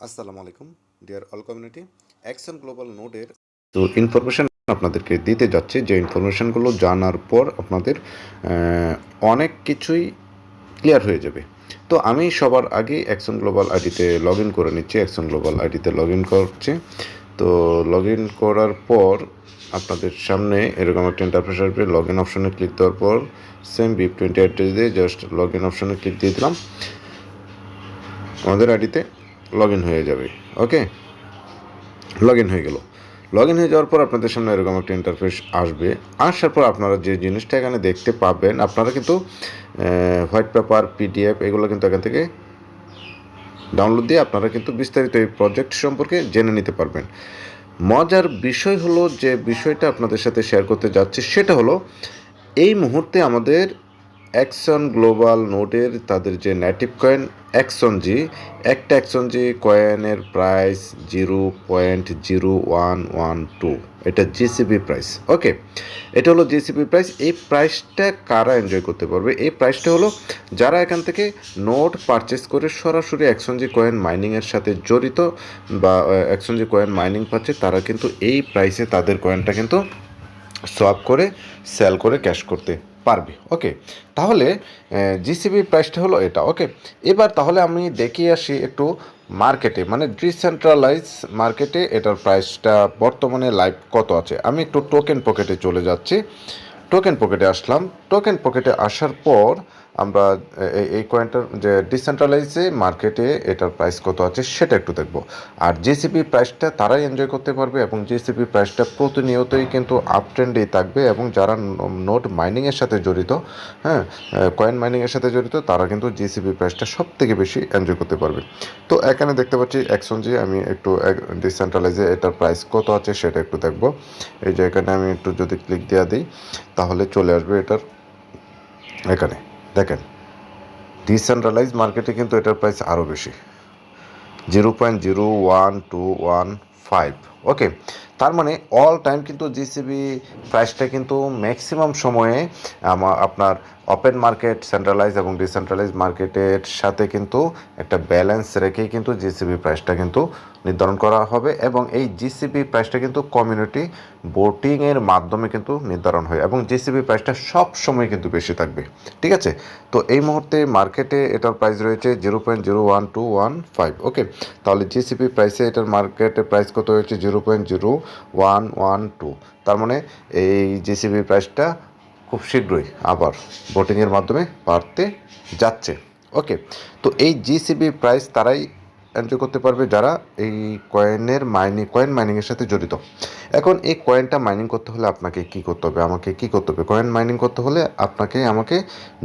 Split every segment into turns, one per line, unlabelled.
আসসালামু আলাইকুম deer all community. Action global নোডের ইনফরমেশন আপনাদেরকে দিতে যাচ্ছে, যে ইনফরমেশনগুলো জানার পর আপনাদের অনেক কিছুই ক্লিয়ার হয়ে যাবে। তো আমি সবার আগে অ্যাকশন গ্লোবাল আইডিতে লগ ইন করে নিচ্ছি। অ্যাকশন গ্লোবাল আইডিতে লগ ইন করছে। তো লগ ইন করার পর আপনাদের সামনে এরকম একটা ইন্টারফেস আসবে। লগ ইন অপশনে ক্লিক দেওয়ার পর সেম BIP20 অ্যাড্রেস দিয়ে জাস্ট লগ ইন অপশনে ক্লিক দিয়ে দিলাম। আমাদের আইডিতে লগ ইন হয়ে যাবে। ওকে, লগ ইন হয়ে গেল। লগ ইন হয়ে যাওয়ার পর আপনাদের সামনে এরকম একটা ইন্টারফেস আসবে। আসার পর আপনারা যে জিনিসটা এখানে দেখতে পাবেন, আপনারা কিন্তু হোয়াইট পেপার, PDF এগুলো কিন্তু এখান থেকে ডাউনলোড দিয়ে আপনারা কিন্তু বিস্তারিত এই প্রজেক্ট সম্পর্কে জেনে নিতে পারবেন। মজার বিষয় হলো, যে বিষয়টা আপনাদের সাথে শেয়ার করতে যাচ্ছি সেটা হলো, এই মুহূর্তে আমাদের অ্যাকশন গ্লোবাল নোডের তাদের যে নেটিভ কয়েন অ্যাকশনজি, একটা অ্যাকশনজি কয়েনের প্রাইস 0.0112, এটা জিসিবি প্রাইস। ওকে, এটা হলো জিসিবি প্রাইস। এই প্রাইসটা কারা এনজয় করতে পারবে? এই প্রাইসটা হলো যারা এখান থেকে নোট পারচেস করে সরাসরি অ্যাকশনজি কয়েন মাইনিংয়ের সাথে জড়িত বা অ্যাকশনজি কয়েন মাইনিং পাচ্ছে, তারা কিন্তু এই প্রাইসে তাদের কয়েনটা কিন্তু সোয়াপ করে সেল করে ক্যাশ করতে পারবে। ওকে, তাহলে জিসিবি প্রাইসটা হলো এটা। ওকে, এবার তাহলে আমি দেখিয়ে আসি একটু মার্কেটে, মানে ডিসেন্ট্রালাইজ মার্কেটে এটার প্রাইসটা বর্তমানে লাইভ কত আছে। আমি একটু টোকেন পকেটে চলে যাচ্ছি। টোকেন পকেটে আসলাম। টোকেন পকেটে আসার পর আমরা এই কয়েনটার যে ডিসেন্ট্রালাইজে মার্কেটে এটার প্রাইস কত আছে সেটা একটু দেখব। আর জিসিপি প্রাইসটা তারাই এনজয় করতে পারবে, এবং জিসিপি প্রাইসটা প্রতিনিয়তই কিন্তু আপ ট্রেন্ডেই থাকবে, এবং যারা নোট মাইনিংয়ের সাথে জড়িত, হ্যাঁ, কয়েন মাইনিংয়ের সাথে জড়িত, তারা কিন্তু জিসিপি প্রাইসটা সব থেকে বেশি এনজয় করতে পারবে। তো এখানে দেখতে পাচ্ছি এক্সচেঞ্জে, আমি একটু ডিসেন্ট্রালাইজে এটার প্রাইস কত আছে সেটা একটু দেখব। এই যে এখানে আমি একটু যদি ক্লিক দেওয়া দিই তাহলে চলে আসবে এটার, এখানে দেখেন ডিসেন্ট্রালাইজ মার্কেটে কিন্তু এটার প্রাইস আরও বেশি, 0.01215। ওকে, তার মানে অল টাইম কিন্তু জিসিবি প্রাইসটা কিন্তু ম্যাক্সিমাম সময়ে আপনার ওপেন মার্কেট, সেন্ট্রালাইজ এবং ডিসেন্ট্রালাইজ মার্কেটের সাথে কিন্তু একটা ব্যালেন্স রেখেই কিন্তু জিসিবি প্রাইসটা কিন্তু নির্ধারণ করা হবে, এবং এই জিসিবি প্রাইসটা কিন্তু কমিউনিটি ভোটিংয়ের মাধ্যমে কিন্তু নির্ধারণ হয়, এবং জিসিবি প্রাইসটা সব সময় কিন্তু বেশি থাকবে। ঠিক আছে, তো এই মুহূর্তে মার্কেটে এটার প্রাইস রয়েছে 0.01215। ওকে, তাহলে জিসিপি প্রাইসে এটার মার্কেটে প্রাইস কত হয়েছে? 0.0112। তার মানে এই জিসিপি প্রাইসটা খুব শীঘ্রই আবার ভোটিংয়ের মাধ্যমে বাড়তে যাচ্ছে। ওকে, তো এই জিসিবি প্রাইস তারাই এনজয় করতে পারবে যারা এই কয়েন মাইনিংয়ের সাথে জড়িত। এখন এই কয়েনটা মাইনিং করতে হলে আপনাকে কি করতে হবে? আমাকে কি করতে হবে? কয়েন মাইনিং করতে হলে আমাকে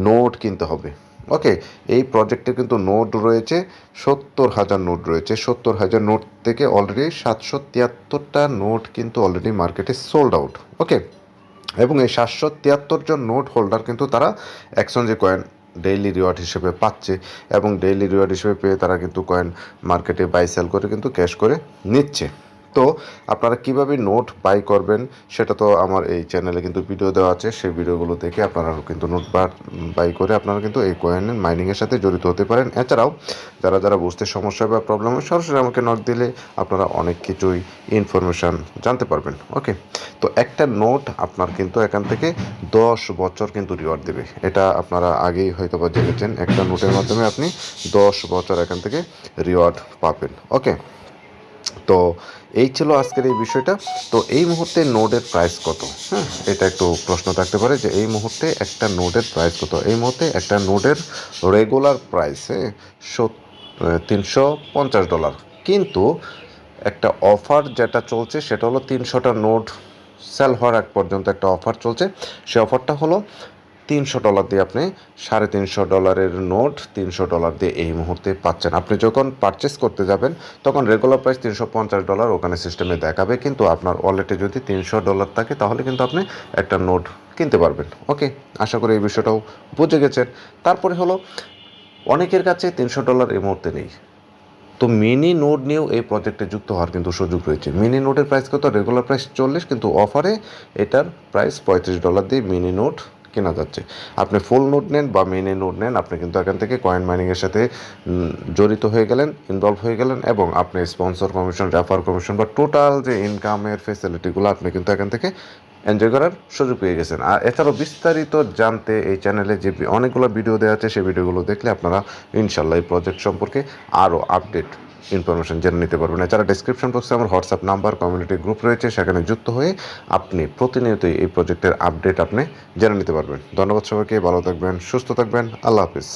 নোট কিনতে হবে। ওকে, এই প্রজেক্টে কিন্তু নোট রয়েছে 70,000 নোট রয়েছে। 70,000 নোট থেকে অলরেডি 773টা নোট কিন্তু অলরেডি মার্কেটে সোল্ড আউট। ওকে, এবং এই 773 জন নোট হোল্ডার কিন্তু তারা এক্সচেঞ্জে কয়েন ডেইলি রিওয়ার্ড হিসেবে পাচ্ছে, এবং ডেইলি রিওয়ার্ড হিসেবে পেয়ে তারা কিন্তু কয়েন মার্কেটে বাই সেল করে কিন্তু ক্যাশ করে নিচ্ছে। তো আপনারা কিভাবে নোট বাই করবেন সেটা তো আমার এই চ্যানেলে কিন্তু ভিডিও দেওয়া আছে, সেই ভিডিওগুলো দেখে আপনারা কিন্তু নোট বাই করে আপনারা কিন্তু এই কয়েনের মাইনিংয়ের সাথে জড়িত হতে পারেন। এছাড়াও যারা যারা বুঝতে সমস্যা বা প্রবলেম হয়, সরাসরি আমাকে নক দিলে আপনারা অনেক কিছুই ইনফরমেশান জানতে পারবেন। ওকে, তো একটা নোট আপনার কিন্তু এখান থেকে 10 বছর কিন্তু রিওয়ার্ড দেবে। এটা আপনারা আগেই হয়তো বা জেনেছেন, একটা নোটের মাধ্যমে আপনি 10 বছর এখান থেকে রিওয়ার্ড পাবেন। ওকে, তো এই ছিল আজকের এই বিষয়টা। তো এই মুহূর্তে নোডের প্রাইস কত? হ্যাঁ, এটা একটু প্রশ্ন থাকতে পারে যে এই মুহূর্তে একটা নোডের প্রাইস কত। এই মুহূর্তে একটা নোডের রেগুলার প্রাইস $350, কিন্তু একটা অফার যেটা চলছে সেটা হলো 300টা নোট সেল হওয়ার এক পর্যন্ত একটা অফার চলছে। সে অফারটা হলো $300 দিয়ে আপনি $350 নোট $300 দিয়ে এই মুহূর্তে পাচ্ছেন। আপনি যখন পারচেস করতে যাবেন তখন রেগুলার প্রাইস $350 ওখানে সিস্টেমে দেখাবে, কিন্তু আপনার ওয়ালেটে যদি $300 থাকে তাহলে কিন্তু আপনি একটা নোট কিনতে পারবেন। ওকে, আশা করি এই বিষয়টাও বুঝে গেছেন। তারপরে হলো, অনেকের কাছে $300 এই মুহূর্তে নেই, তো মিনি নোট নিয়েও এই প্রজেক্টে যুক্ত হওয়ার কিন্তু সুযোগ রয়েছে। মিনি নোটের প্রাইস কত? রেগুলার প্রাইস 40, কিন্তু অফারে এটার প্রাইস $35 দিয়ে মিনি নোট কেনা যাচ্ছে। আপনি ফুল নোড নেন বা মিনি নোড নেন, আপনি কিন্তু এখান থেকে কয়েন মাইনিংয়ের সাথে জড়িত হয়ে গেলেন, ইনভলভ হয়ে গেলেন, এবং আপনি স্পন্সর কমিশন, রেফার কমিশন বা টোটাল যে ইনকামের ফেসিলিটিগুলো আপনি কিন্তু এখান থেকে এনজয় করার সুযোগ পেয়ে গেছেন। আর এছাড়াও বিস্তারিত জানতে এই চ্যানেলে যে অনেকগুলো ভিডিও দেওয়া আছে, সেই ভিডিওগুলো দেখলে আপনারা ইনশাল্লাহ এই প্রজেক্ট সম্পর্কে আরও আপডেট ইনফরমেশন জেনে নিতে পারবেন। এছাড়া ডিসক্রিপশন বক্সে আমার হোয়াটসঅ্যাপ নাম্বার, কমিউনিটি গ্রুপ রয়েছে, সেখানে যুক্ত হয়ে আপনি প্রতিনিয়তই এই প্রজেক্টের আপডেট আপনি জেনে নিতে পারবেন। ধন্যবাদ সবাইকে, ভালো থাকবেন, সুস্থ থাকবেন, আল্লাহ হাফিজ।